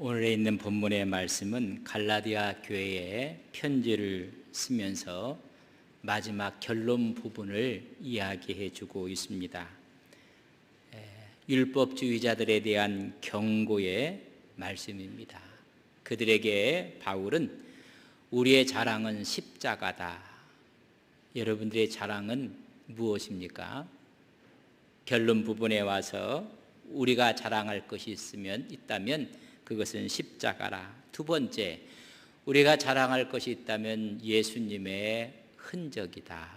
오늘에 있는 본문의 말씀은 갈라디아 교회에 편지를 쓰면서 마지막 결론 부분을 이야기해 주고 있습니다. 율법주의자들에 대한 경고의 말씀입니다. 그들에게 바울은 우리의 자랑은 십자가다. 여러분들의 자랑은 무엇입니까? 결론 부분에 와서 우리가 자랑할 것이 있다면 그것은 십자가라. 두 번째, 우리가 자랑할 것이 있다면 예수님의 흔적이다.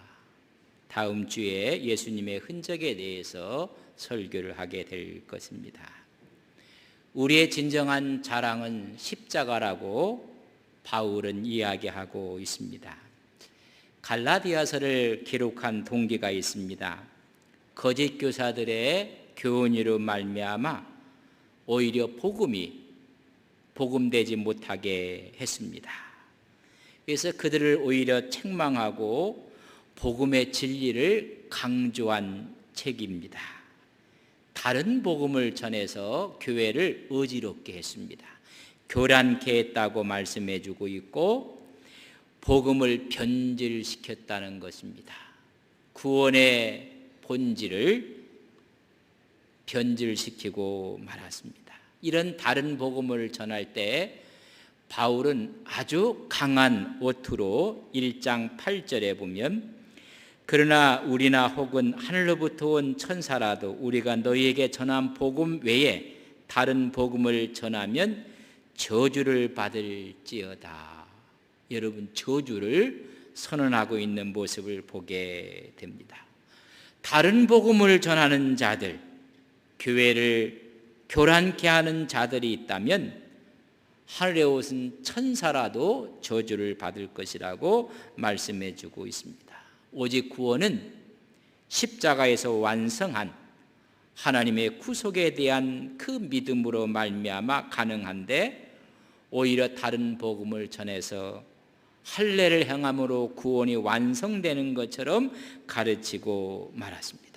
다음 주에 예수님의 흔적에 대해서 설교를 하게 될 것입니다. 우리의 진정한 자랑은 십자가라고 바울은 이야기하고 있습니다. 갈라디아서를 기록한 동기가 있습니다. 거짓 교사들의 교훈으로 말미암아 오히려 복음되지 못하게 했습니다. 그래서 그들을 오히려 책망하고 복음의 진리를 강조한 책입니다. 다른 복음을 전해서 교회를 어지럽게 했습니다. 교란케 했다고 말씀해 주고 있고 복음을 변질시켰다는 것입니다. 구원의 본질을 변질시키고 말았습니다. 이런 다른 복음을 전할 때 바울은 아주 강한 어투로 1장 8절에 보면 그러나 우리나 혹은 하늘로부터 온 천사라도 우리가 너희에게 전한 복음 외에 다른 복음을 전하면 저주를 받을지어다. 여러분, 저주를 선언하고 있는 모습을 보게 됩니다. 다른 복음을 전하는 자들, 교회를 교란케 하는 자들이 있다면 하늘에 오신 천사라도 저주를 받을 것이라고 말씀해 주고 있습니다. 오직 구원은 십자가에서 완성한 하나님의 구속에 대한 그 믿음으로 말미암아 가능한데 오히려 다른 복음을 전해서 할례를 행함으로 구원이 완성되는 것처럼 가르치고 말았습니다.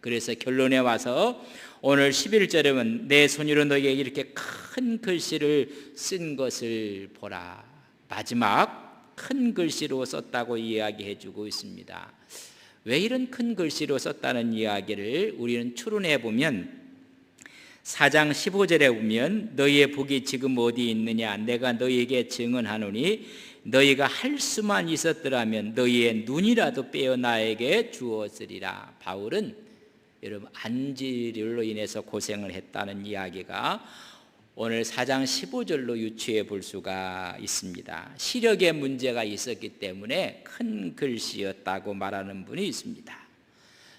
그래서 결론에 와서 오늘 11절에 보면 내 손으로 너희에게 이렇게 큰 글씨를 쓴 것을 보라. 마지막 큰 글씨로 썼다고 이야기해 주고 있습니다. 왜 이런 큰 글씨로 썼다는 이야기를 우리는 추론해 보면 4장 15절에 보면 너희의 복이 지금 어디 있느냐 내가 너희에게 증언하노니 너희가 할 수만 있었더라면 너희의 눈이라도 빼어 나에게 주었으리라. 바울은 여러분 안질로 인해서 고생을 했다는 이야기가 오늘 4장 15절로 유추해 볼 수가 있습니다. 시력에 문제가 있었기 때문에 큰 글씨였다고 말하는 분이 있습니다.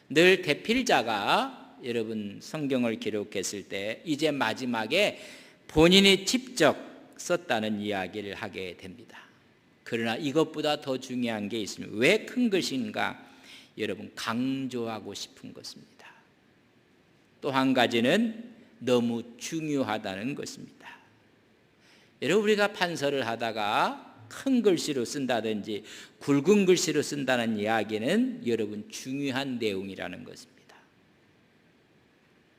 늘 대필자가 여러분 성경을 기록했을 때 이제 마지막에 본인이 직접 썼다는 이야기를 하게 됩니다. 그러나 이것보다 더 중요한 게 있습니다. 왜 큰 글씨인가? 여러분 강조하고 싶은 것입니다. 또 한 가지는 너무 중요하다는 것입니다. 여러분 우리가 판서를 하다가 큰 글씨로 쓴다든지 굵은 글씨로 쓴다는 이야기는 여러분 중요한 내용이라는 것입니다.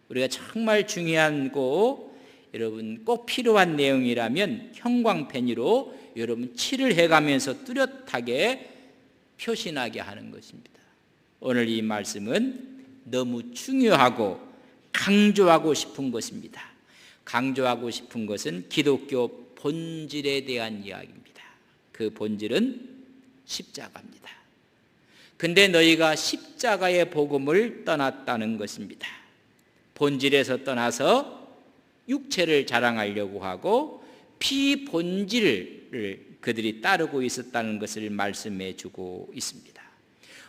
우리가 정말 중요하고 여러분 꼭 필요한 내용이라면 형광펜으로 여러분 칠을 해가면서 뚜렷하게 표시나게 하는 것입니다. 오늘 이 말씀은 너무 중요하고 강조하고 싶은 것입니다. 강조하고 싶은 것은 기독교 본질에 대한 이야기입니다. 그 본질은 십자가입니다. 근데 너희가 십자가의 복음을 떠났다는 것입니다. 본질에서 떠나서 육체를 자랑하려고 하고 비본질을 그들이 따르고 있었다는 것을 말씀해 주고 있습니다.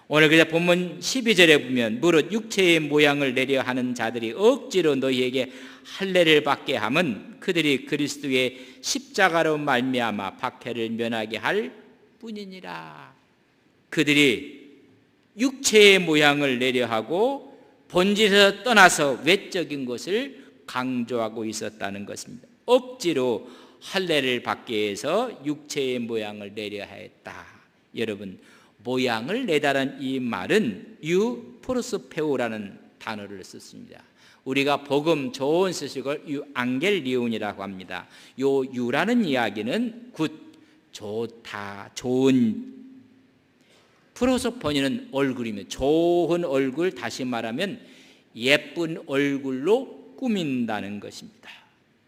오늘 그냥 본문 12절에 보면 무릇 육체의 모양을 내려 하는 자들이 억지로 너희에게 할례를 받게 함은 그들이 그리스도의 십자가로 말미암아 박해를 면하게 할 뿐이니라. 그들이 육체의 모양을 내려 하고 본질에서 떠나서 외적인 것을 강조하고 있었다는 것입니다. 억지로 할례를 받게 해서 육체의 모양을 내려 했다. 여러분 모양을 내다라는 이 말은 유포르스페오라는 단어를 썼습니다. 우리가 복음 좋은 소식을 유앙겔리온이라고 합니다. 요 유라는 이야기는 굿, 좋다, 좋은, 프로소포니는 얼굴이며 좋은 얼굴, 다시 말하면 예쁜 얼굴로 꾸민다는 것입니다.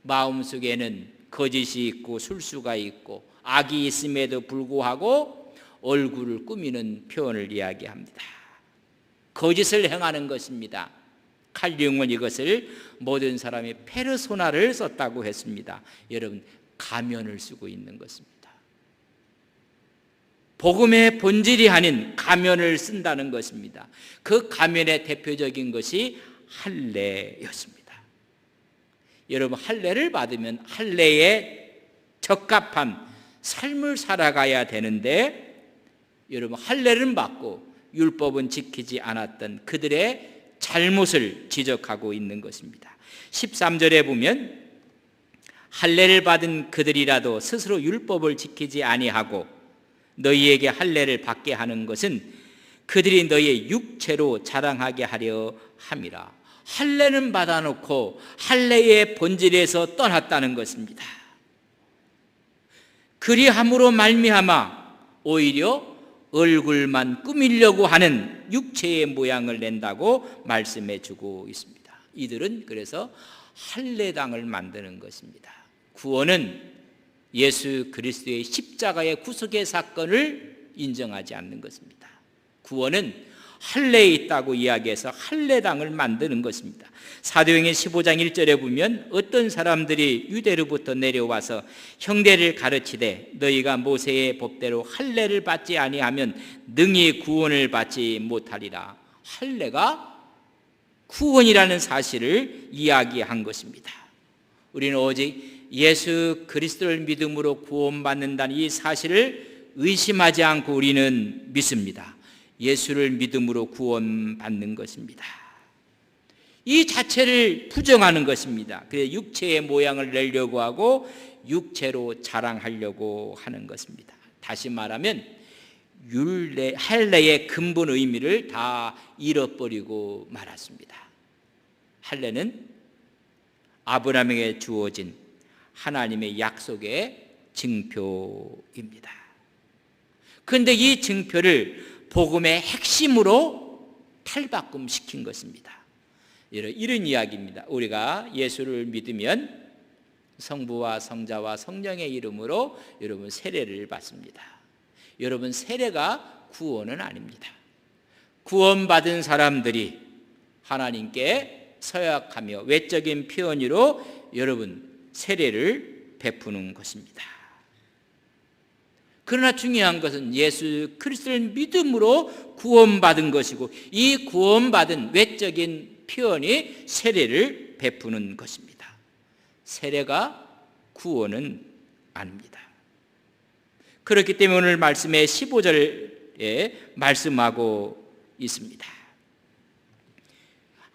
마음속에는 거짓이 있고 술수가 있고 악이 있음에도 불구하고 얼굴을 꾸미는 표현을 이야기합니다. 거짓을 행하는 것입니다. 칼융은 이것을 모든 사람이 페르소나를 썼다고 했습니다. 여러분, 가면을 쓰고 있는 것입니다. 복음의 본질이 아닌 가면을 쓴다는 것입니다. 그 가면의 대표적인 것이 할례였습니다. 여러분, 할례를 받으면 할례에 적합한 삶을 살아가야 되는데, 여러분, 할례를 받고 율법은 지키지 않았던 그들의 잘못을 지적하고 있는 것입니다. 13절에 보면 할례를 받은 그들이라도 스스로 율법을 지키지 아니하고 너희에게 할례를 받게 하는 것은 그들이 너희의 육체로 자랑하게 하려 함이라. 할례는 받아놓고 할례의 본질에서 떠났다는 것입니다. 그리함으로 말미암아 오히려 얼굴만 꾸미려고 하는 육체의 모양을 낸다고 말씀해 주고 있습니다. 이들은 그래서 할례당을 만드는 것입니다. 구원은 예수 그리스도의 십자가의 구속의 사건을 인정하지 않는 것입니다. 구원은 할례에 있다고 이야기해서 할례당을 만드는 것입니다. 사도행전 15장 1절에 보면 어떤 사람들이 유대로부터 내려와서 형제를 가르치되 너희가 모세의 법대로 할례를 받지 아니하면 능히 구원을 받지 못하리라. 할례가 구원이라는 사실을 이야기한 것입니다. 우리는 오직 예수 그리스도를 믿음으로 구원받는다는 이 사실을 의심하지 않고 우리는 믿습니다. 예수를 믿음으로 구원받는 것입니다. 이 자체를 부정하는 것입니다. 그래서 육체의 모양을 내려고 하고 육체로 자랑하려고 하는 것입니다. 다시 말하면 할례의 근본 의미를 다 잃어버리고 말았습니다. 할례는 아브라함에게 주어진 하나님의 약속의 증표입니다. 그런데 이 증표를 복음의 핵심으로 탈바꿈시킨 것입니다. 이런 이야기입니다. 우리가 예수를 믿으면 성부와 성자와 성령의 이름으로 여러분 세례를 받습니다. 여러분, 세례가 구원은 아닙니다. 구원받은 사람들이 하나님께 서약하며 외적인 표현으로 여러분 세례를 베푸는 것입니다. 그러나 중요한 것은 예수 그리스도를 믿음으로 구원받은 것이고 이 구원받은 외적인 표현이 세례를 베푸는 것입니다. 세례가 구원은 아닙니다. 그렇기 때문에 오늘 말씀의 15절에 말씀하고 있습니다.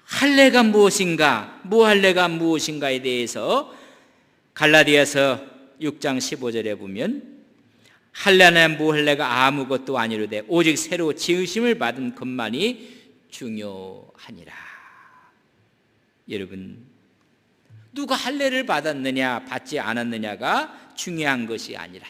할례가 무엇인가, 무할례가 무엇인가에 대해서 갈라디아서 6장 15절에 보면 할례나 무할례가 아무것도 아니로되 오직 새로 지으심을 받은 것만이 중요하니라. 여러분, 누가 할례를 받았느냐 받지 않았느냐가 중요한 것이 아니라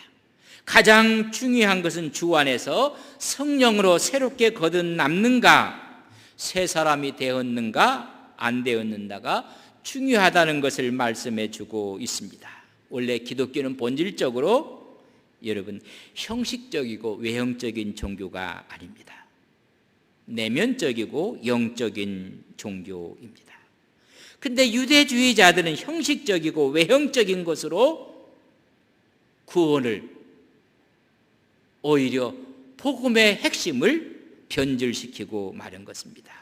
가장 중요한 것은 주 안에서 성령으로 새롭게 거듭남는가, 새 사람이 되었는가 안 되었는가가 중요하다는 것을 말씀해 주고 있습니다. 원래 기독교는 본질적으로 여러분 형식적이고 외형적인 종교가 아닙니다. 내면적이고 영적인 종교입니다. 근데 유대주의자들은 형식적이고 외형적인 것으로 구원을 오히려 복음의 핵심을 변질시키고 마는 것입니다.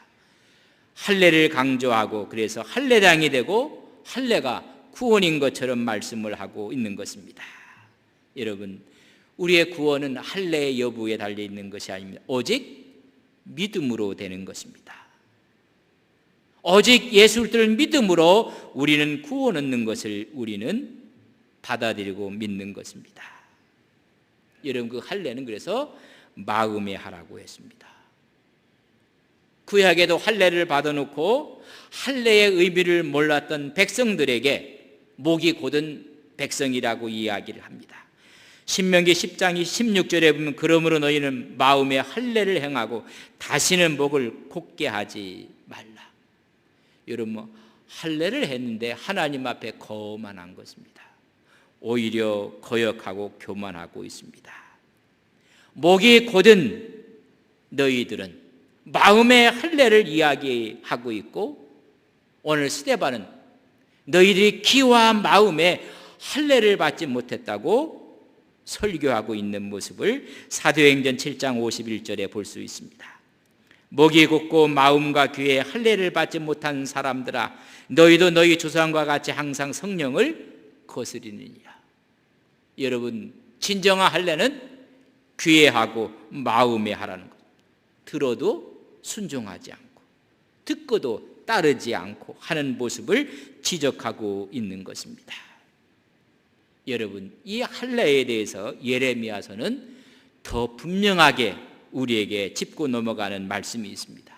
할례를 강조하고 그래서 할례당이 되고 할례가 구원인 것처럼 말씀을 하고 있는 것입니다. 여러분, 우리의 구원은 할례의 여부에 달려 있는 것이 아닙니다. 오직 믿음으로 되는 것입니다. 오직 예수를 믿음으로 우리는 구원 얻는 것을 우리는 받아들이고 믿는 것입니다. 여러분, 그 할례는 그래서 마음에 하라고 했습니다. 구약에도 할례를 받아놓고 할례의 의미를 몰랐던 백성들에게 목이 곧은 백성이라고 이야기를 합니다. 신명기 10장 16절에 보면 그러므로 너희는 마음에 할례를 행하고 다시는 목을 곧게 하지 말라. 여러분, 할례를 했는데 하나님 앞에 거만한 것입니다. 오히려 거역하고 교만하고 있습니다. 목이 곧은 너희들은 마음의 할례를 이야기하고 있고, 오늘 스데반은 너희들이 기와 마음에 할례를 받지 못했다고 설교하고 있는 모습을 사도행전 7장 51절에 볼 수 있습니다. 목이 곧고 마음과 귀에 할례를 받지 못한 사람들아, 너희도 너희 조상과 같이 항상 성령을 거스리느니라. 여러분, 진정한 할례는 귀에 하고 마음에 하라는 것. 들어도 순종하지 않고 듣고도 따르지 않고 하는 모습을 지적하고 있는 것입니다. 여러분, 이 할례에 대해서 예레미야서는 더 분명하게 우리에게 짚고 넘어가는 말씀이 있습니다.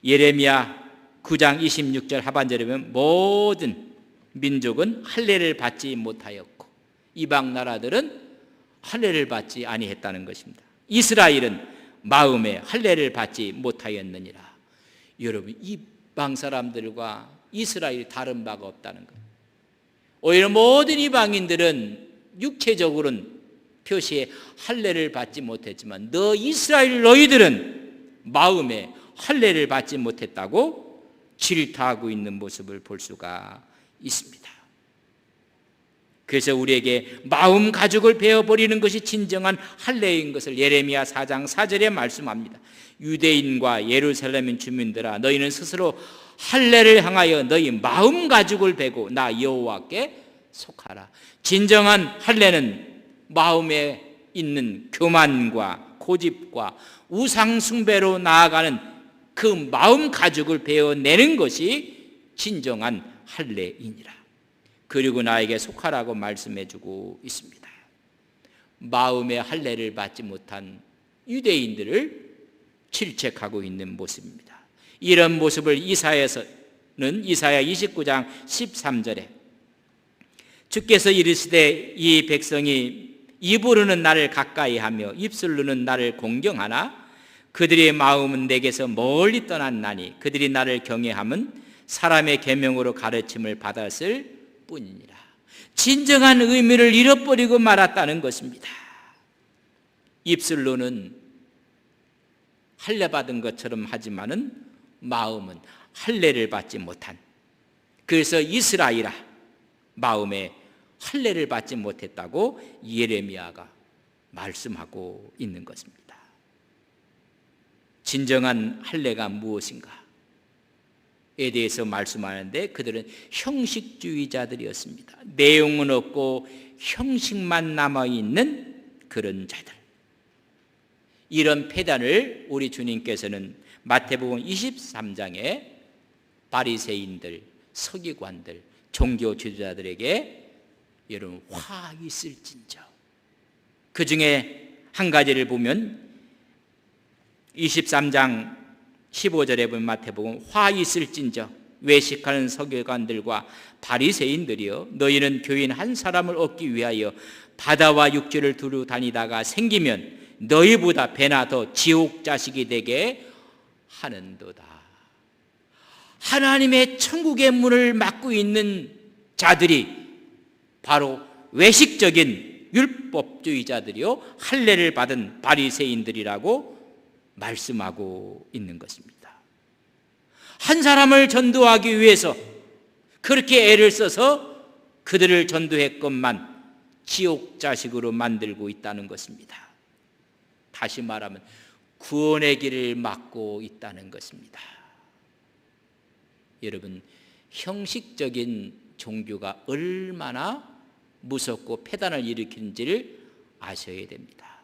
예레미야 9장 26절 하반절에 보면 모든 민족은 할례를 받지 못하였고 이방 나라들은 할례를 받지 아니했다는 것입니다. 이스라엘은 마음에 할례를 받지 못하였느니라. 여러분, 이방 사람들과 이스라엘이 다른 바가 없다는 것. 오히려 모든 이방인들은 육체적으로는 표시에 할례를 받지 못했지만 이스라엘 너희들은 마음에 할례를 받지 못했다고 질타하고 있는 모습을 볼 수가 있습니다. 그래서 우리에게 마음 가죽을 베어버리는 것이 진정한 할례인 것을 예레미야 4장 4절에 말씀합니다. 유대인과 예루살렘 주민들아, 너희는 스스로 할례를 향하여 너희 마음 가죽을 베고 나 여호와께 속하라. 진정한 할례는 마음에 있는 교만과 고집과 우상 숭배로 나아가는 그 마음 가죽을 베어내는 것이 진정한 할례이니라. 그리고 나에게 속하라고 말씀해주고 있습니다. 마음의 할례를 받지 못한 유대인들을 질책하고 있는 모습입니다. 이런 모습을 이사야서는 이사야 29장 13절에 주께서 이르시되 이 백성이 입으로는 나를 가까이하며 입술로는 나를 공경하나 그들의 마음은 내게서 멀리 떠났나니 그들이 나를 경외함은 사람의 계명으로 가르침을 받았을 뿐이니라. 진정한 의미를 잃어버리고 말았다는 것입니다. 입술로는 할례 받은 것처럼 하지만은 마음은 할례를 받지 못한, 그래서 이스라엘아 마음에 할례를 받지 못했다고 예레미야가 말씀하고 있는 것입니다. 진정한 할례가 무엇인가? 에 대해서 말씀하는데 그들은 형식주의자들이었습니다. 내용은 없고 형식만 남아있는 그런 자들. 이런 폐단을 우리 주님께서는 마태복음 23장에 바리새인들, 서기관들, 종교 지도자들에게 여러분 화 있을진저, 그 중에 한 가지를 보면 23장 15절에 보면 마태복음 화 있을진저 외식하는 서기관들과 바리새인들이여, 너희는 교인 한 사람을 얻기 위하여 바다와 육지를 두루 다니다가 생기면 너희보다 배나 더 지옥 자식이 되게 하는도다. 하나님의 천국의 문을 막고 있는 자들이 바로 외식적인 율법주의자들이요 할례를 받은 바리새인들이라고 말씀하고 있는 것입니다. 한 사람을 전도하기 위해서 그렇게 애를 써서 그들을 전도했건만 지옥 자식으로 만들고 있다는 것입니다. 다시 말하면 구원의 길을 막고 있다는 것입니다. 여러분, 형식적인 종교가 얼마나 무섭고 폐단을 일으키는지를 아셔야 됩니다.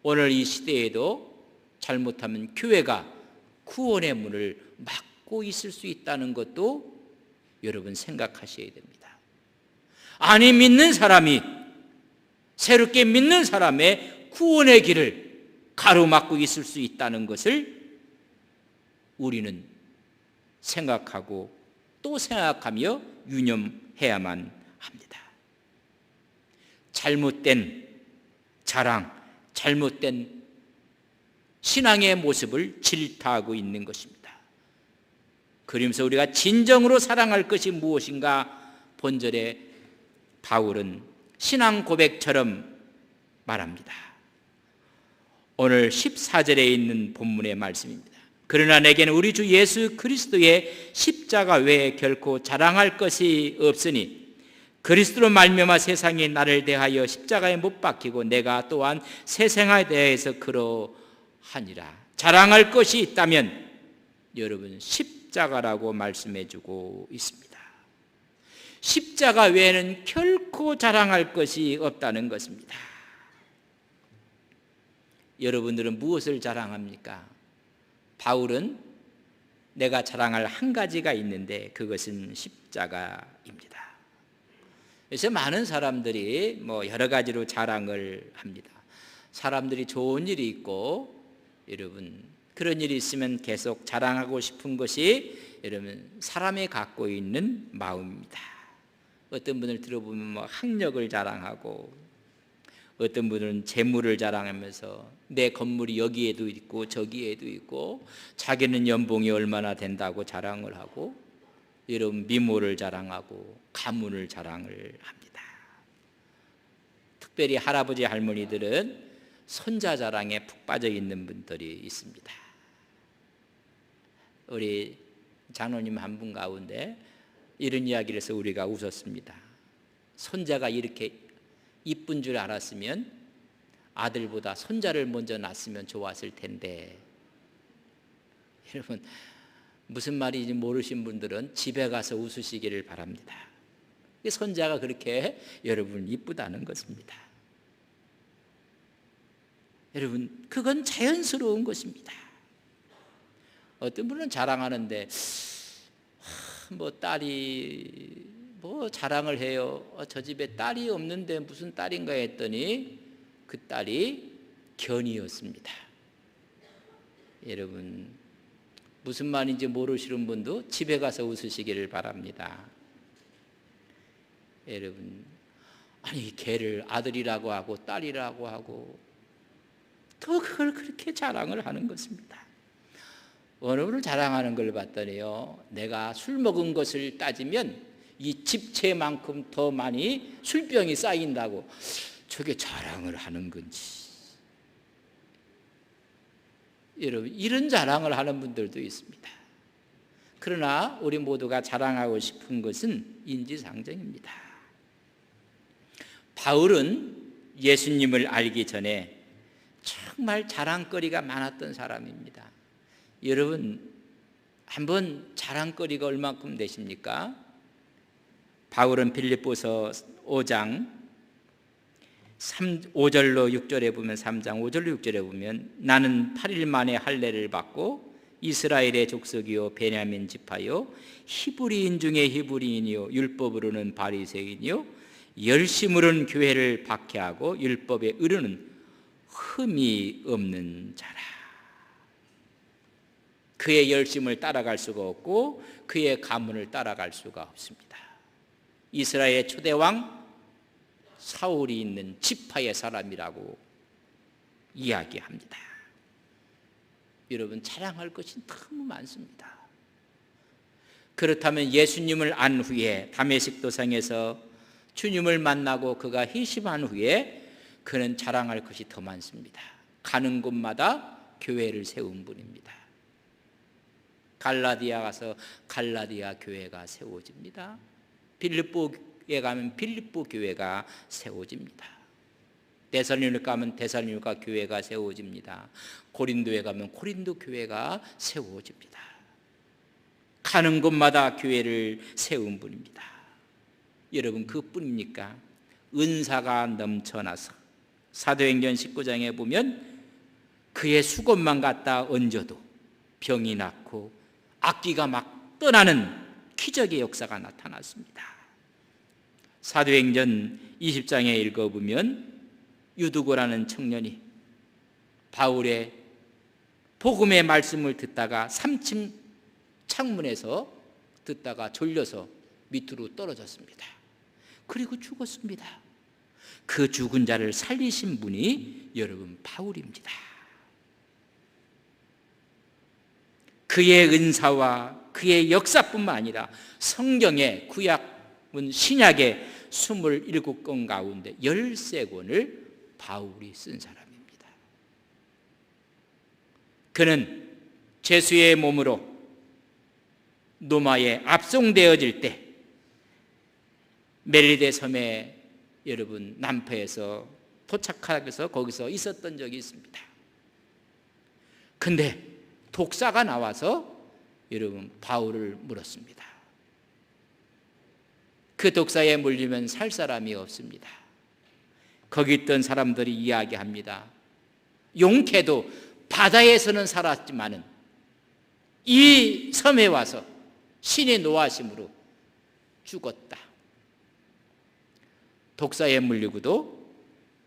오늘 이 시대에도 잘못하면 교회가 구원의 문을 막고 있을 수 있다는 것도 여러분 생각하셔야 됩니다. 아니, 믿는 사람이, 새롭게 믿는 사람의 구원의 길을 가로막고 있을 수 있다는 것을 우리는 생각하고 또 생각하며 유념해야만 합니다. 잘못된 자랑, 잘못된 신앙의 모습을 질타하고 있는 것입니다. 그러면서 우리가 진정으로 사랑할 것이 무엇인가 본절에 바울은 신앙 고백처럼 말합니다. 오늘 14절에 있는 본문의 말씀입니다. 그러나 내게는 우리 주 예수 그리스도의 십자가 외에 결코 자랑할 것이 없으니 그리스도로 말미암아 세상이 나를 대하여 십자가에 못 박히고 내가 또한 세상에 대해서 그러하니라. 자랑할 것이 있다면 여러분 십자가라고 말씀해주고 있습니다. 십자가 외에는 결코 자랑할 것이 없다는 것입니다. 여러분들은 무엇을 자랑합니까? 바울은 내가 자랑할 한 가지가 있는데 그것은 십자가입니다. 그래서 많은 사람들이 여러 가지로 자랑을 합니다. 사람들이 좋은 일이 있고 여러분 그런 일이 있으면 계속 자랑하고 싶은 것이 여러분 사람이 갖고 있는 마음입니다. 어떤 분을 들어보면 학력을 자랑하고 어떤 분은 재물을 자랑하면서 내 건물이 여기에도 있고 저기에도 있고 자기는 연봉이 얼마나 된다고 자랑을 하고 여러분 미모를 자랑하고 가문을 자랑을 합니다. 특별히 할아버지 할머니들은 손자 자랑에 푹 빠져 있는 분들이 있습니다. 우리 장로님 한 분 가운데 이런 이야기를 해서 우리가 웃었습니다. 손자가 이렇게 이쁜 줄 알았으면 아들보다 손자를 먼저 낳았으면 좋았을 텐데. 여러분 무슨 말인지 모르신 분들은 집에 가서 웃으시기를 바랍니다. 손자가 그렇게 여러분 이쁘다는 것입니다. 여러분 그건 자연스러운 것입니다. 어떤 분은 자랑하는데 딸이 자랑을 해요. 저 집에 딸이 없는데 무슨 딸인가 했더니 그 딸이 견이었습니다. 여러분 무슨 말인지 모르시는 분도 집에 가서 웃으시기를 바랍니다. 여러분 아니 걔를 아들이라고 하고 딸이라고 하고 또 그걸 그렇게 자랑을 하는 것입니다. 어느 분을 자랑하는 걸 봤더니요, 내가 술 먹은 것을 따지면 이 집채만큼 더 많이 술병이 쌓인다고. 저게 자랑을 하는 건지. 여러분 이런 자랑을 하는 분들도 있습니다. 그러나 우리 모두가 자랑하고 싶은 것은 인지상정입니다. 바울은 예수님을 알기 전에 정말 자랑거리가 많았던 사람입니다. 여러분 한번 자랑거리가 얼만큼 되십니까? 바울은 빌립보서 5장 5절로 6절에 보면 3장 5절로 6절에 보면 나는 8일 만에 할례를 받고 이스라엘의 족속이요 베냐민 지파요 히브리인 중에 히브리인이요 율법으로는 바리새인이요 열심으로는 교회를 박해하고 율법에 이르는 흠이 없는 자라. 그의 열심을 따라갈 수가 없고 그의 가문을 따라갈 수가 없습니다. 이스라엘의 초대왕 사울이 있는 지파의 사람이라고 이야기합니다. 여러분 자랑할 것이 너무 많습니다. 그렇다면 예수님을 안 후에 다메섹 도상에서 주님을 만나고 그가 회심한 후에 그는 자랑할 것이 더 많습니다. 가는 곳마다 교회를 세운 분입니다. 갈라디아 가서 갈라디아 교회가 세워집니다. 빌립보에 가면 빌립보 교회가 세워집니다. 데살로니가 가면 데살로니가 교회가 세워집니다. 고린도에 가면 고린도 교회가 세워집니다. 가는 곳마다 교회를 세운 분입니다. 여러분 그뿐입니까? 은사가 넘쳐나서 사도행전 19장에 보면 그의 수건만 갖다 얹어도 병이 낫고 악귀가 막 떠나는 기적의 역사가 나타났습니다. 사도행전 20장에 읽어보면 유두고라는 청년이 바울의 복음의 말씀을 듣다가 3층 창문에서 듣다가 졸려서 밑으로 떨어졌습니다. 그리고 죽었습니다. 그 죽은 자를 살리신 분이 여러분 바울입니다. 그의 은사와 그의 역사뿐만 아니라 성경의 구약은 신약의 27권 가운데 13권을 바울이 쓴 사람입니다. 그는 죄수의 몸으로 로마에 압송되어질 때 멜리데 섬에 여러분 남포에서 도착해서 거기서 있었던 적이 있습니다. 근데 독사가 나와서 여러분 바울을 물었습니다. 그 독사에 물리면 살 사람이 없습니다. 거기 있던 사람들이 이야기합니다. 용케도 바다에서는 살았지만은 이 섬에 와서 신의 노하심으로 죽었다. 독사에 물리고도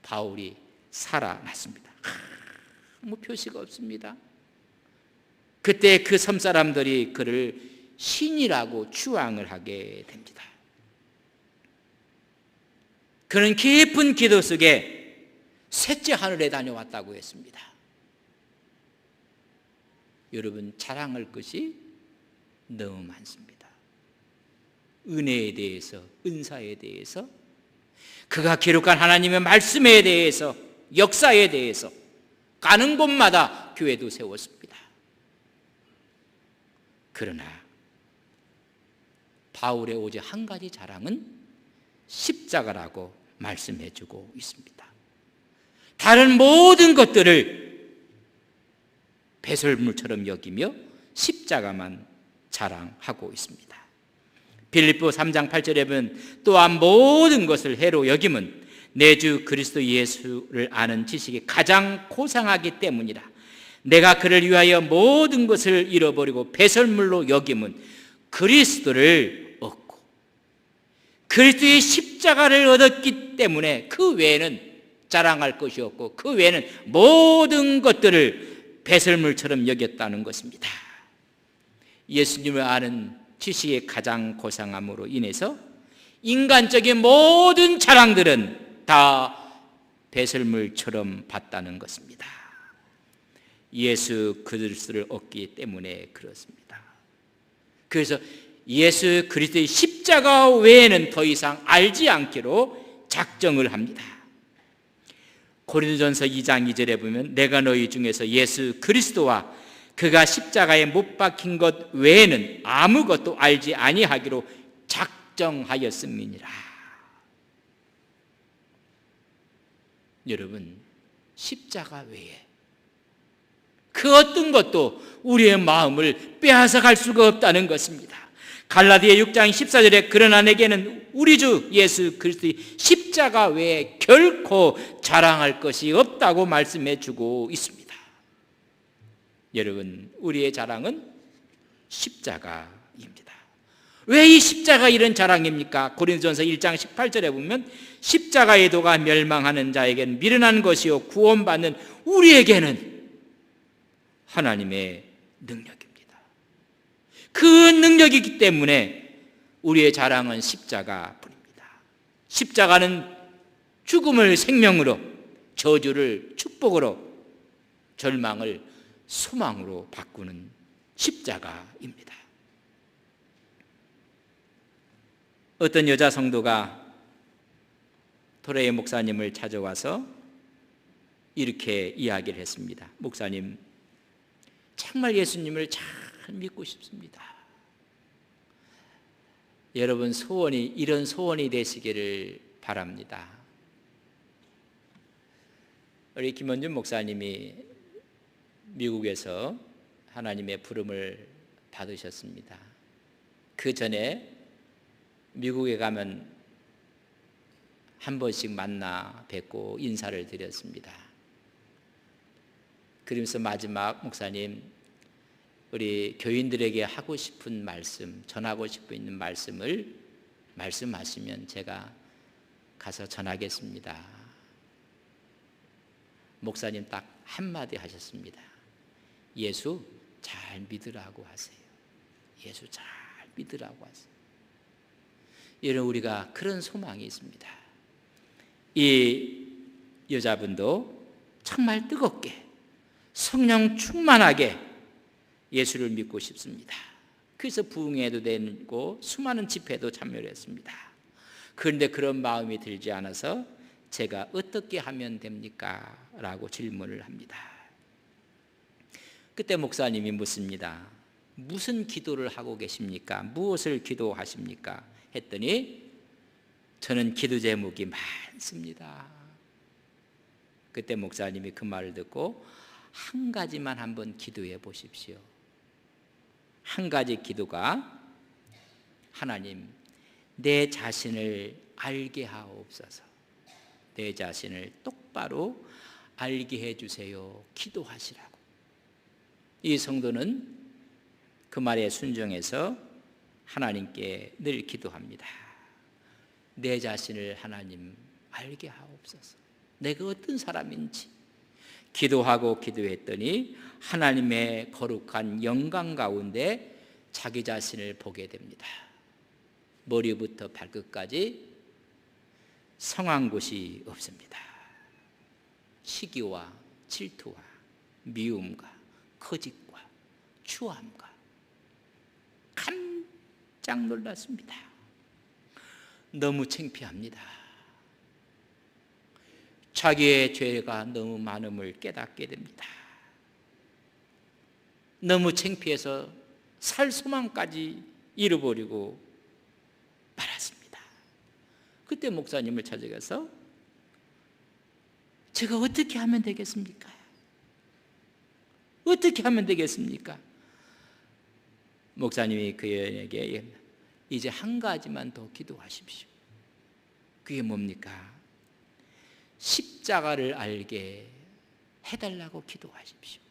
바울이 살아났습니다. 아무 표시가 없습니다. 그때 그 섬 사람들이 그를 신이라고 추앙을 하게 됩니다. 그는 깊은 기도 속에 셋째 하늘에 다녀왔다고 했습니다. 여러분, 자랑할 것이 너무 많습니다. 은혜에 대해서, 은사에 대해서, 그가 기록한 하나님의 말씀에 대해서, 역사에 대해서 가는 곳마다 교회도 세웠습니다. 그러나 바울의 오직 한 가지 자랑은 십자가라고 말씀해주고 있습니다. 다른 모든 것들을 배설물처럼 여기며 십자가만 자랑하고 있습니다. 빌립보 3장 8절에 보면 또한 모든 것을 해로 여김은 내 주 그리스도 예수를 아는 지식이 가장 고상하기 때문이라. 내가 그를 위하여 모든 것을 잃어버리고 배설물로 여김은 그리스도를 얻고 그리스도의 십자가를 얻었기 때문에 그 외에는 자랑할 것이 없고 그 외에는 모든 것들을 배설물처럼 여겼다는 것입니다. 예수님을 아는 지식의 가장 고상함으로 인해서 인간적인 모든 자랑들은 다 배설물처럼 봤다는 것입니다. 예수 그리스도를 얻기 때문에 그렇습니다. 그래서 예수 그리스도의 십자가 외에는 더 이상 알지 않기로 작정을 합니다. 고린도전서 2장 2절에 보면 내가 너희 중에서 예수 그리스도와 그가 십자가에 못 박힌 것 외에는 아무것도 알지 아니하기로 작정하였음이니라. 여러분, 십자가 외에 그 어떤 것도 우리의 마음을 빼앗아갈 수가 없다는 것입니다. 갈라디아 6장 14절에 그러나 내게는 우리 주 예수 그리스도의 십자가 외에 결코 자랑할 것이 없다고 말씀해 주고 있습니다. 여러분, 우리의 자랑은 십자가입니다. 왜 이 십자가 이런 자랑입니까? 고린도전서 1장 18절에 보면 십자가의 도가 멸망하는 자에게는 미련한 것이요 구원받는 우리에게는 하나님의 능력입니다. 그 능력이기 때문에 우리의 자랑은 십자가뿐입니다. 십자가는 죽음을 생명으로, 저주를 축복으로, 절망을 소망으로 바꾸는 십자가입니다. 어떤 여자 성도가 토레이 목사님을 찾아와서 이렇게 이야기를 했습니다. 목사님, 정말 예수님을 잘 믿고 싶습니다. 여러분, 이런 소원이 되시기를 바랍니다. 우리 김원준 목사님이 미국에서 하나님의 부름을 받으셨습니다. 그 전에 미국에 가면 한 번씩 만나 뵙고 인사를 드렸습니다. 그러면서 마지막 목사님, 우리 교인들에게 하고 싶은 말씀, 전하고 싶은 말씀을 말씀하시면 제가 가서 전하겠습니다. 목사님 딱 한마디 하셨습니다. 예수 잘 믿으라고 하세요. 예수 잘 믿으라고 하세요. 여러분, 우리가 그런 소망이 있습니다. 이 여자분도 정말 뜨겁게 성령 충만하게 예수를 믿고 싶습니다. 그래서 부흥회도 되고 수많은 집회도 참여를 했습니다. 그런데 그런 마음이 들지 않아서 제가 어떻게 하면 됩니까? 라고 질문을 합니다. 그때 목사님이 묻습니다. 무슨 기도를 하고 계십니까? 무엇을 기도하십니까? 했더니 저는 기도 제목이 많습니다. 그때 목사님이 그 말을 듣고 한 가지만 한번 기도해 보십시오. 한 가지 기도가 하나님, 내 자신을 알게 하옵소서. 내 자신을 똑바로 알게 해주세요. 기도하시라고. 이 성도는 그 말에 순종해서 하나님께 늘 기도합니다. 내 자신을 하나님 알게 하옵소서. 내가 어떤 사람인지 기도하고 기도했더니 하나님의 거룩한 영광 가운데 자기 자신을 보게 됩니다. 머리부터 발끝까지 성한 곳이 없습니다. 시기와 질투와 미움과 거짓과 추함과 깜짝 놀랐습니다. 너무 창피합니다. 자기의 죄가 너무 많음을 깨닫게 됩니다. 너무 창피해서 살 소망까지 잃어버리고 말았습니다. 그때 목사님을 찾아가서 제가 어떻게 하면 되겠습니까? 어떻게 하면 되겠습니까? 목사님이 그에게 이제 한 가지만 더 기도하십시오. 그게 뭡니까? 십자가를 알게 해달라고 기도하십시오.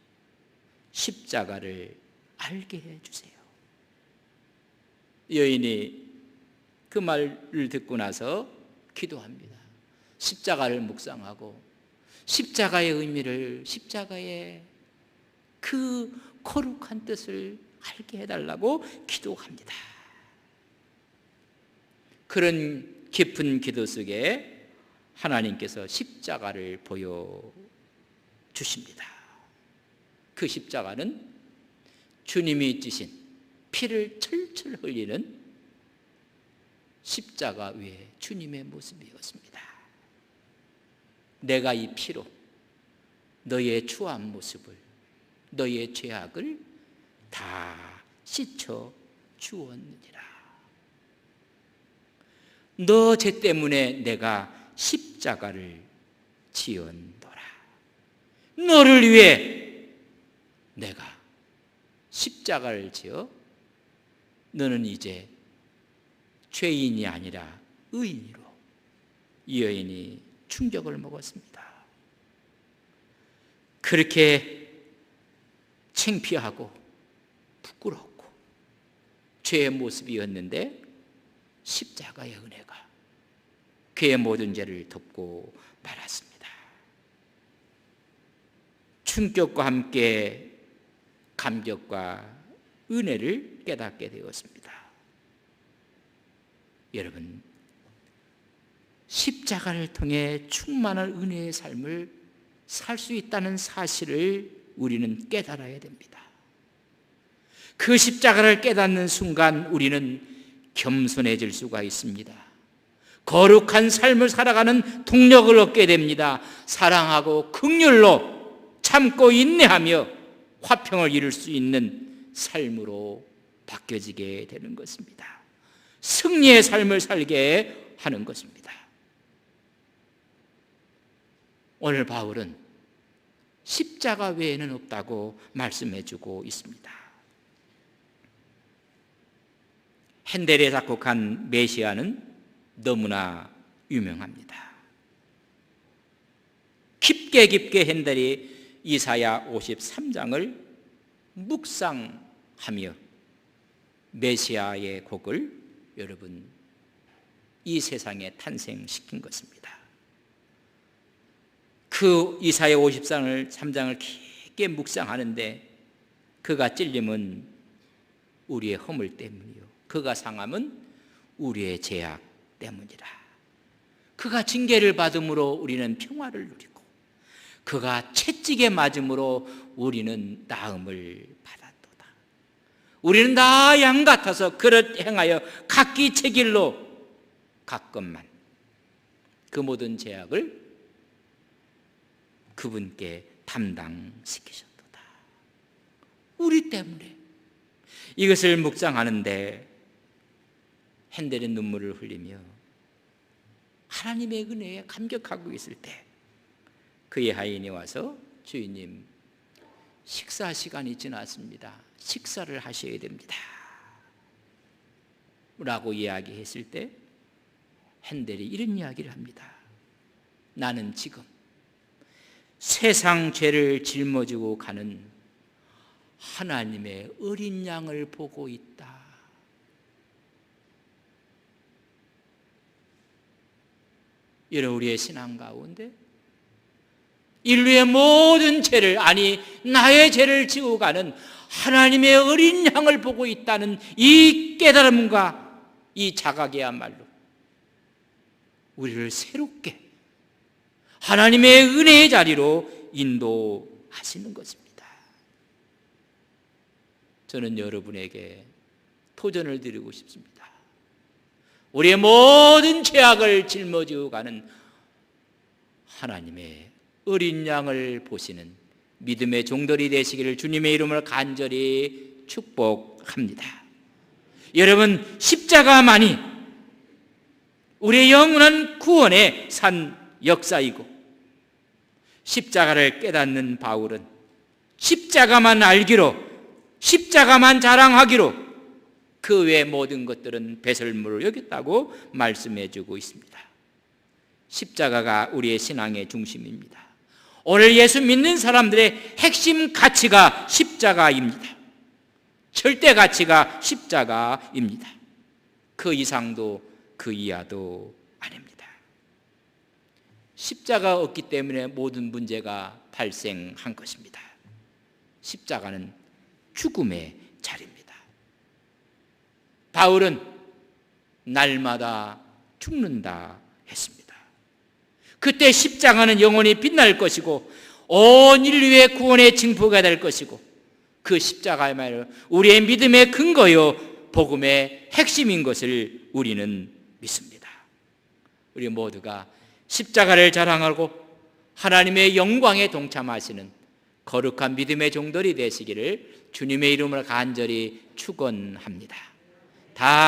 십자가를 알게 해주세요. 여인이 그 말을 듣고 나서 기도합니다. 십자가를 묵상하고 십자가의 의미를, 십자가의 그 거룩한 뜻을 알게 해달라고 기도합니다. 그런 깊은 기도 속에 하나님께서 십자가를 보여주십니다. 그 십자가는 주님이 찢으신 피를 철철 흘리는 십자가 위에 주님의 모습이었습니다. 내가 이 피로 너의 추한 모습을, 너의 죄악을 다 씻어 주었느니라. 너 죄 때문에 내가 십자가를 지었노라. 너를 위해 내가 십자가를 지어 너는 이제 죄인이 아니라 의인으로. 이 여인이 충격을 먹었습니다. 그렇게 창피하고 부끄럽고 죄의 모습이었는데 십자가의 은혜가 그의 모든 죄를 덮고 말았습니다. 충격과 함께 감격과 은혜를 깨닫게 되었습니다. 여러분, 십자가를 통해 충만한 은혜의 삶을 살 수 있다는 사실을 우리는 깨달아야 됩니다. 그 십자가를 깨닫는 순간 우리는 겸손해질 수가 있습니다. 거룩한 삶을 살아가는 동력을 얻게 됩니다. 사랑하고 긍휼로 참고 인내하며 화평을 이룰 수 있는 삶으로 바뀌어지게 되는 것입니다. 승리의 삶을 살게 하는 것입니다. 오늘 바울은 십자가 외에는 없다고 말씀해주고 있습니다. 핸델이 작곡한 메시아는 너무나 유명합니다. 깊게 핸델이 이사야 53장을 묵상하며 메시아의 곡을 여러분 이 세상에 탄생시킨 것입니다. 그 이사야 53장을 깊게 묵상하는데 그가 찔림은 우리의 허물 때문이요, 그가 상함은 우리의 죄악 때문이라. 그가 징계를 받음으로 우리는 평화를 누리고, 그가 채찍에 맞음으로 우리는 나음을 받았도다. 우리는 다 양 같아서 그릇 행하여 각기 제 길로 갔건만 그 모든 죄악을 그분께 담당시키셨도다. 우리 때문에. 이것을 묵상하는데 핸델은 눈물을 흘리며 하나님의 은혜에 감격하고 있을 때 그의 하인이 와서, 주인님, 식사 시간이 지났습니다. 식사를 하셔야 됩니다 라고 이야기했을 때 핸델이 이런 이야기를 합니다. 나는 지금 세상 죄를 짊어지고 가는 하나님의 어린 양을 보고 있다. 여러분, 우리의 신앙 가운데 인류의 모든 죄를, 아니 나의 죄를 지고 가는 하나님의 어린 양을 보고 있다는 이 깨달음과 이 자각이야말로 우리를 새롭게 하나님의 은혜의 자리로 인도하시는 것입니다. 저는 여러분에게 도전을 드리고 싶습니다. 우리의 모든 죄악을 짊어지고 가는 하나님의 어린 양을 보시는 믿음의 종들이 되시기를 주님의 이름으로 간절히 축복합니다. 여러분, 십자가만이 우리의 영원한 구원의 산 역사이고, 십자가를 깨닫는 바울은 십자가만 알기로, 십자가만 자랑하기로 그 외의 모든 것들은 배설물을 여겼다고 말씀해 주고 있습니다. 십자가가 우리의 신앙의 중심입니다. 오늘 예수 믿는 사람들의 핵심 가치가 십자가입니다. 절대 가치가 십자가입니다. 그 이상도 그 이하도 아닙니다. 십자가가 없기 때문에 모든 문제가 발생한 것입니다. 십자가는 죽음의 자리입니다. 바울은 날마다 죽는다 했습니다. 그때 십자가는 영원히 빛날 것이고 온 인류의 구원의 징표가 될 것이고, 그 십자가야말로 우리의 믿음의 근거요 복음의 핵심인 것을 우리는 믿습니다. 우리 모두가 십자가를 자랑하고 하나님의 영광에 동참하시는 거룩한 믿음의 종들이 되시기를 주님의 이름으로 간절히 축원합니다. 다